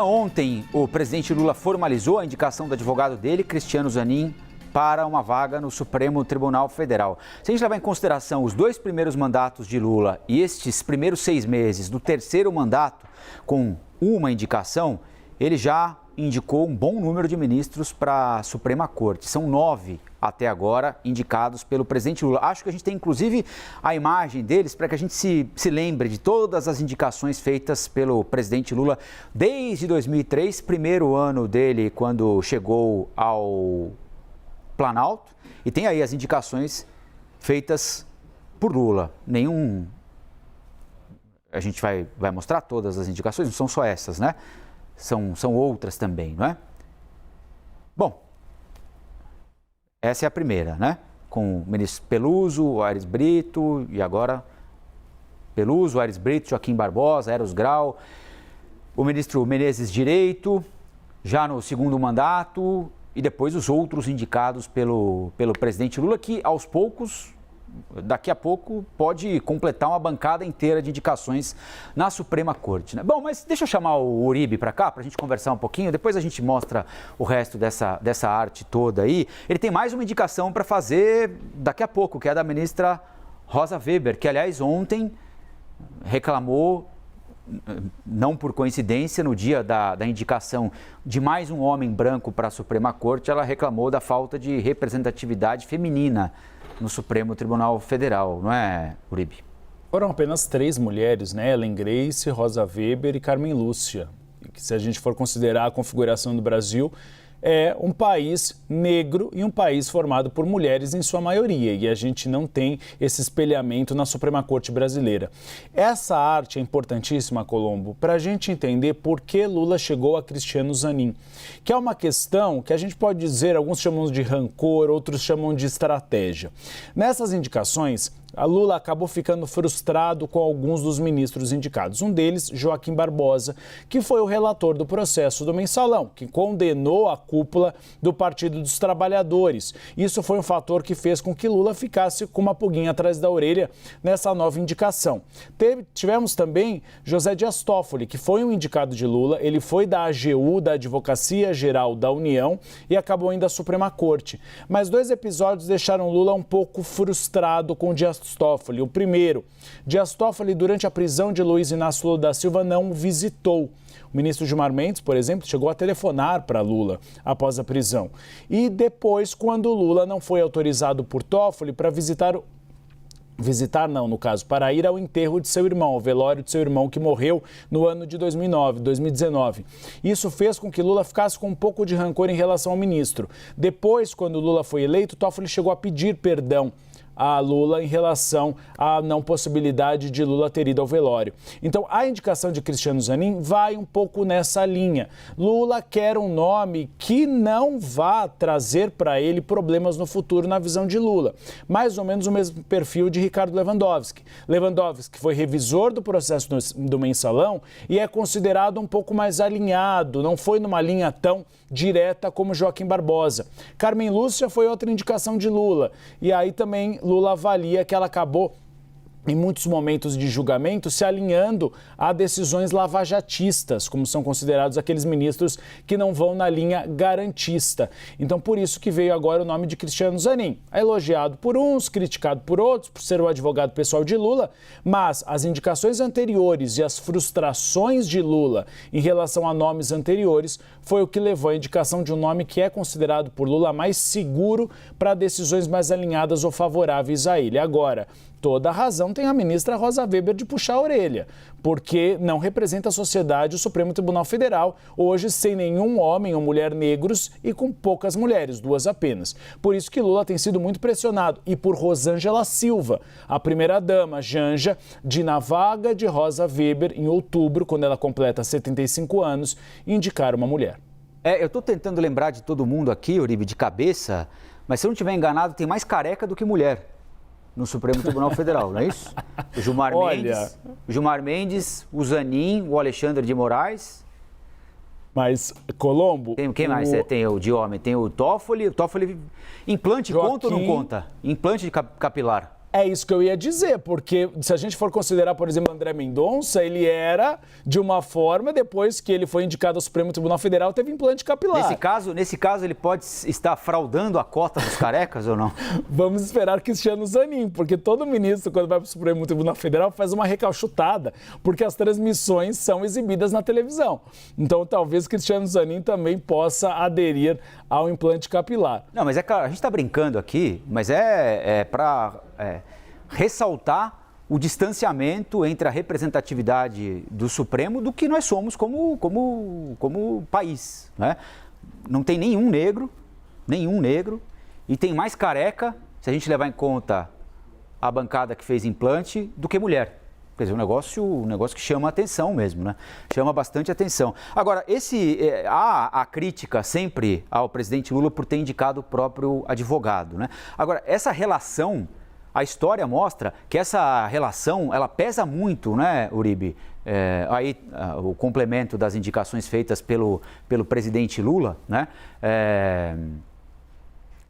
Ontem, o presidente Lula formalizou a indicação do advogado dele, Cristiano Zanin, para uma vaga no Supremo Tribunal Federal. Se a gente levar em consideração os 2 primeiros mandatos de Lula e estes primeiros 6 meses do terceiro mandato, com uma indicação, ele já indicou um bom número de ministros para a Suprema Corte. São 9 até agora indicados pelo presidente Lula. Acho que a gente tem inclusive a imagem deles para que a gente se lembre de todas as indicações feitas pelo presidente Lula desde 2003, primeiro ano dele quando chegou ao Planalto. E tem aí as indicações feitas por Lula. A gente vai mostrar todas as indicações, não são só essas, né? São outras também, não é? Bom, essa é a primeira, né? Com o ministro Peluso, Aires Brito e agora Peluso, Aires Brito, Joaquim Barbosa, Eros Grau, o ministro Menezes Direito, já no segundo mandato, e depois os outros indicados pelo presidente Lula, que aos poucos, daqui a pouco, pode completar uma bancada inteira de indicações na Suprema Corte, né? Bom, mas deixa eu chamar o Uribe para cá, para a gente conversar um pouquinho, depois a gente mostra o resto dessa arte toda aí. Ele tem mais uma indicação para fazer daqui a pouco, que é da ministra Rosa Weber, que, aliás, ontem reclamou, não por coincidência, no dia da indicação de mais um homem branco para a Suprema Corte, ela reclamou da falta de representatividade feminina no Supremo Tribunal Federal, não é, Uribe? Foram apenas 3 mulheres, né? Ellen Grace, Rosa Weber e Carmen Lúcia. E se a gente for considerar a configuração do Brasil, é um país negro e um país formado por mulheres em sua maioria, e a gente não tem esse espelhamento na Suprema Corte brasileira. Essa arte é importantíssima, Colombo, para a gente entender por que Lula chegou a Cristiano Zanin, que é uma questão que a gente pode dizer, alguns chamam de rancor, outros chamam de estratégia. Nessas indicações, a Lula acabou ficando frustrado com alguns dos ministros indicados. Um deles, Joaquim Barbosa, que foi o relator do processo do Mensalão, que condenou a cúpula do Partido dos Trabalhadores. Isso foi um fator que fez com que Lula ficasse com uma pulguinha atrás da orelha nessa nova indicação. Tivemos também José Dias Toffoli, que foi um indicado de Lula. Ele foi da AGU, da Advocacia Geral da União, e acabou indo à Suprema Corte. Mas 2 episódios deixaram Lula um pouco frustrado com Dias Toffoli. O primeiro, Dias Toffoli, durante a prisão de Luiz Inácio Lula da Silva, não o visitou. O ministro Gilmar Mendes, por exemplo, chegou a telefonar para Lula após a prisão. E depois, quando Lula não foi autorizado por Toffoli para para ir ao enterro de seu irmão, ao velório de seu irmão, que morreu no ano de 2019. Isso fez com que Lula ficasse com um pouco de rancor em relação ao ministro. Depois, quando Lula foi eleito, Toffoli chegou a pedir perdão a Lula em relação à não possibilidade de Lula ter ido ao velório. Então, a indicação de Cristiano Zanin vai um pouco nessa linha. Lula quer um nome que não vá trazer para ele problemas no futuro na visão de Lula. Mais ou menos o mesmo perfil de Ricardo Lewandowski. Lewandowski foi revisor do processo do Mensalão e é considerado um pouco mais alinhado, não foi numa linha tão direta como Joaquim Barbosa. Carmen Lúcia foi outra indicação de Lula. E aí também Lula avalia que ela acabou, em muitos momentos de julgamento, se alinhando a decisões lavajatistas, como são considerados aqueles ministros que não vão na linha garantista. Então, por isso que veio agora o nome de Cristiano Zanin. É elogiado por uns, criticado por outros, por ser o advogado pessoal de Lula, mas as indicações anteriores e as frustrações de Lula em relação a nomes anteriores foi o que levou à indicação de um nome que é considerado por Lula mais seguro para decisões mais alinhadas ou favoráveis a ele. Agora, toda a razão tem a ministra Rosa Weber de puxar a orelha, porque não representa a sociedade o Supremo Tribunal Federal, hoje sem nenhum homem ou mulher negros e com poucas mulheres, 2 apenas. Por isso que Lula tem sido muito pressionado, e por Rosângela Silva, a primeira-dama Janja, de na vaga de Rosa Weber, em outubro, quando ela completa 75 anos, indicar uma mulher. Eu estou tentando lembrar de todo mundo aqui, Uribe, de cabeça, mas se eu não estiver enganado, tem mais careca do que mulher no Supremo Tribunal Federal, não é isso? O Gilmar Mendes, o Zanin, o Alexandre de Moraes. Mas, Colombo... Quem mais tem o de homem? Tem o Toffoli. O Toffoli, implante Joaquim... conta ou não conta? Implante de capilar. É isso que eu ia dizer, porque se a gente for considerar, por exemplo, André Mendonça, ele era de uma forma, depois que ele foi indicado ao Supremo Tribunal Federal, teve implante capilar. Nesse caso, ele pode estar fraudando a cota dos carecas ou não? Vamos esperar Cristiano Zanin, porque todo ministro, quando vai para o Supremo Tribunal Federal, faz uma recalchutada, porque as transmissões são exibidas na televisão. Então, talvez Cristiano Zanin também possa aderir ao implante capilar. Não, mas é claro, a gente está brincando aqui, mas é para ressaltar o distanciamento entre a representatividade do Supremo do que nós somos como país, né? Não tem nenhum negro, e tem mais careca, se a gente levar em conta a bancada que fez implante, do que mulher. Quer dizer, um negócio que chama atenção mesmo, né? Chama bastante atenção. Agora, há a crítica sempre ao presidente Lula por ter indicado o próprio advogado, né? Agora, essa relação, a história mostra que essa relação, ela pesa muito, né, Uribe? O complemento das indicações feitas pelo presidente Lula, né?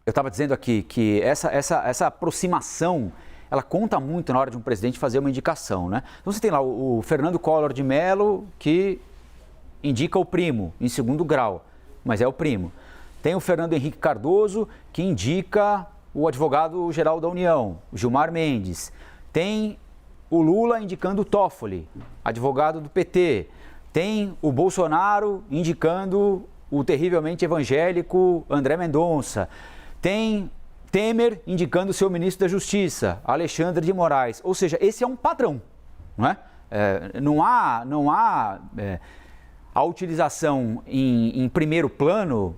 Eu estava dizendo aqui que essa aproximação, ela conta muito na hora de um presidente fazer uma indicação, né? Então você tem lá o Fernando Collor de Mello, que indica o primo em segundo grau, mas é o primo. Tem o Fernando Henrique Cardoso, que indica o advogado-geral da União, Gilmar Mendes. Tem o Lula indicando o Toffoli, advogado do PT. Tem o Bolsonaro indicando o terrivelmente evangélico André Mendonça. Tem Temer indicando o seu ministro da Justiça, Alexandre de Moraes. Ou seja, esse é um padrão, não é? Não há a utilização em primeiro plano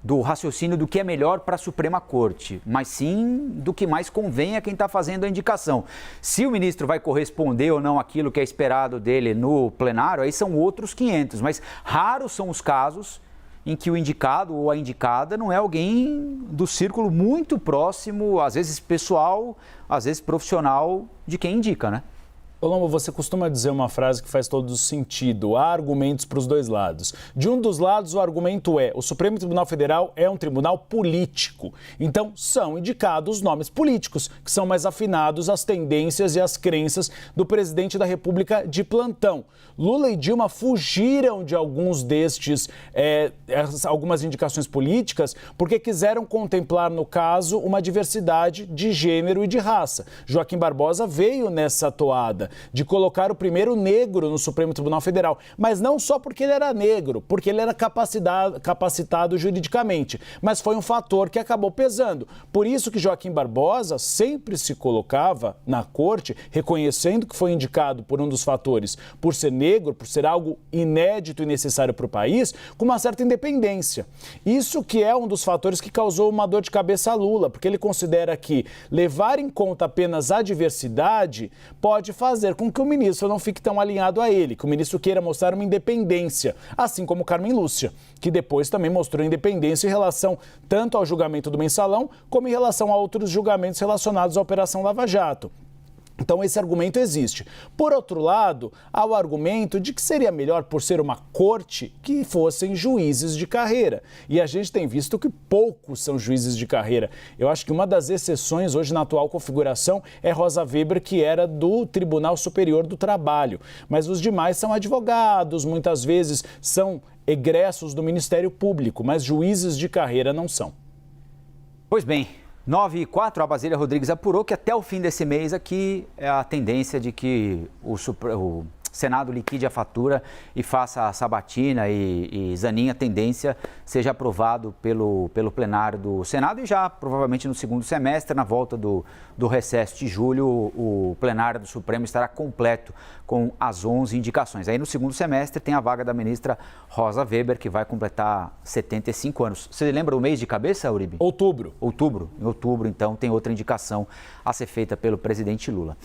do raciocínio do que é melhor para a Suprema Corte, mas sim do que mais convém a quem está fazendo a indicação. Se o ministro vai corresponder ou não àquilo que é esperado dele no plenário, aí são outros 500, mas raros são os casos em que o indicado ou a indicada não é alguém do círculo muito próximo, às vezes pessoal, às vezes profissional, de quem indica, né? Colombo, você costuma dizer uma frase que faz todo sentido. Há argumentos para os dois lados. De um dos lados, o argumento é: o Supremo Tribunal Federal é um tribunal político. Então, são indicados nomes políticos, que são mais afinados às tendências e às crenças do presidente da República de plantão. Lula e Dilma fugiram de alguns algumas indicações políticas, porque quiseram contemplar, no caso, uma diversidade de gênero e de raça. Joaquim Barbosa veio nessa toada de colocar o primeiro negro no Supremo Tribunal Federal, mas não só porque ele era negro, porque ele era capacitado juridicamente, mas foi um fator que acabou pesando. Por isso que Joaquim Barbosa sempre se colocava na corte, reconhecendo que foi indicado por um dos fatores, por ser negro, por ser algo inédito e necessário para o país, com uma certa independência. Isso que é um dos fatores que causou uma dor de cabeça a Lula, porque ele considera que levar em conta apenas a diversidade pode fazer com que o ministro não fique tão alinhado a ele, que o ministro queira mostrar uma independência, assim como Carmen Lúcia, que depois também mostrou independência em relação tanto ao julgamento do Mensalão, como em relação a outros julgamentos relacionados à Operação Lava Jato. Então, esse argumento existe. Por outro lado, há o argumento de que seria melhor, por ser uma corte, que fossem juízes de carreira. E a gente tem visto que poucos são juízes de carreira. Eu acho que uma das exceções hoje na atual configuração é Rosa Weber, que era do Tribunal Superior do Trabalho. Mas os demais são advogados, muitas vezes são egressos do Ministério Público, mas juízes de carreira não são. Pois bem. 9h04, a Basília Rodrigues apurou que até o fim desse mês aqui é a tendência de que o Senado liquide a fatura e faça a sabatina e Zanin, a tendência seja aprovado pelo plenário do Senado e já provavelmente no segundo semestre, na volta do recesso de julho, o plenário do Supremo estará completo com as 11 indicações. Aí no segundo semestre tem a vaga da ministra Rosa Weber, que vai completar 75 anos. Você lembra o mês de cabeça, Uribe? Outubro. Em outubro, então, tem outra indicação a ser feita pelo presidente Lula.